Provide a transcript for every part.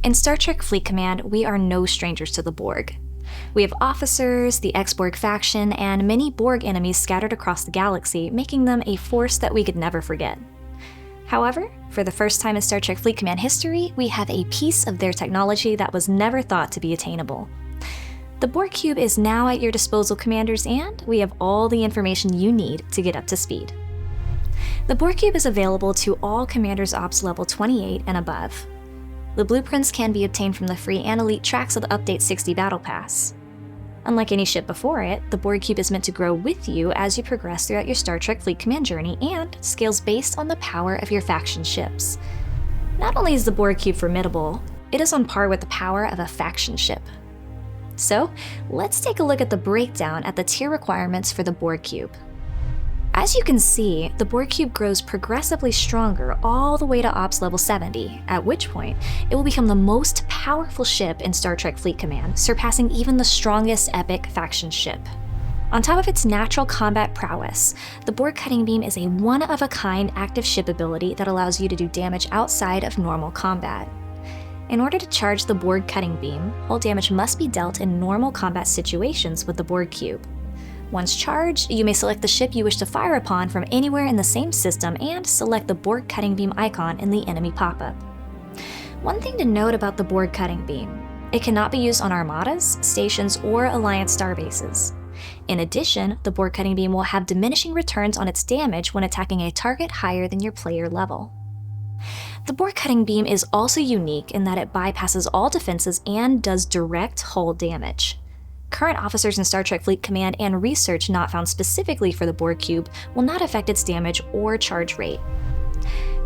In Star Trek Fleet Command, we are no strangers to the Borg. We have officers, the ex-Borg faction, and many Borg enemies scattered across the galaxy, making them a force that we could never forget. However, for the first time in Star Trek Fleet Command history, we have a piece of their technology that was never thought to be attainable. The Borg Cube is now at your disposal, Commanders, and we have all the information you need to get up to speed. The Borg Cube is available to all Commanders Ops level 28 and above. The blueprints can be obtained from the free and elite tracks of the Update 60 Battle Pass. Unlike any ship before it, the Borg Cube is meant to grow with you as you progress throughout your Star Trek Fleet Command journey and scales based on the power of your faction ships. Not only is the Borg Cube formidable, it is on par with the power of a faction ship. So, let's take a look at the breakdown at the tier requirements for the Borg Cube. As you can see, the Borg Cube grows progressively stronger all the way to Ops level 70, at which point it will become the most powerful ship in Star Trek Fleet Command, surpassing even the strongest epic faction ship. On top of its natural combat prowess, the Borg Cutting Beam is a one-of-a-kind active ship ability that allows you to do damage outside of normal combat. In order to charge the Borg Cutting Beam, hull damage must be dealt in normal combat situations with the Borg Cube. Once charged, you may select the ship you wish to fire upon from anywhere in the same system and select the Borg Cutting Beam icon in the enemy pop-up. One thing to note about the Borg Cutting Beam: it cannot be used on armadas, stations, or Alliance starbases. In addition, the Borg Cutting Beam will have diminishing returns on its damage when attacking a target higher than your player level. The Borg Cutting Beam is also unique in that it bypasses all defenses and does direct hull damage. Current officers in Star Trek Fleet Command and research not found specifically for the Borg Cube will not affect its damage or charge rate.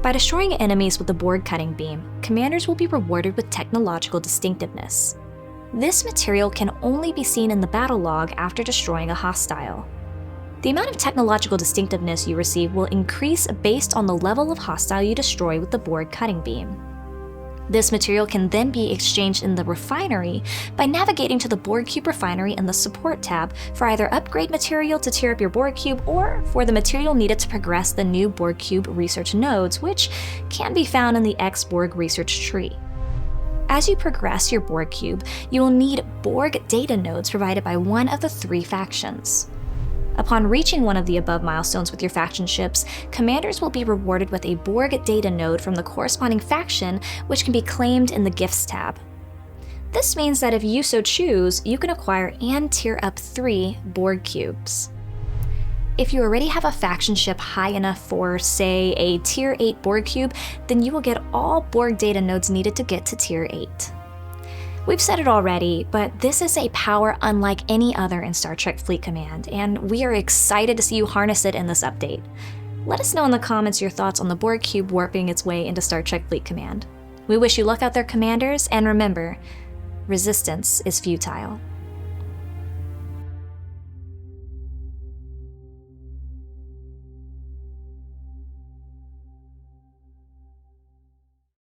By destroying enemies with the Borg Cutting Beam, commanders will be rewarded with technological distinctiveness. This material can only be seen in the battle log after destroying a hostile. The amount of technological distinctiveness you receive will increase based on the level of hostile you destroy with the Borg Cutting Beam. This material can then be exchanged in the refinery by navigating to the Borg Cube refinery in the Support tab for either upgrade material to tier up your Borg Cube or for the material needed to progress the new Borg Cube research nodes, which can be found in the X-Borg research tree. As you progress your Borg Cube, you will need Borg data nodes provided by one of the three factions. Upon reaching one of the above milestones with your faction ships, commanders will be rewarded with a Borg data node from the corresponding faction, which can be claimed in the Gifts tab. This means that if you so choose, you can acquire and tier up 3 Borg Cubes. If you already have a faction ship high enough for, say, a tier 8 Borg Cube, then you will get all Borg data nodes needed to get to tier 8. We've said it already, but this is a power unlike any other in Star Trek Fleet Command, and we are excited to see you harness it in this update. Let us know in the comments your thoughts on the Borg Cube warping its way into Star Trek Fleet Command. We wish you luck out there, Commanders, and remember, resistance is futile.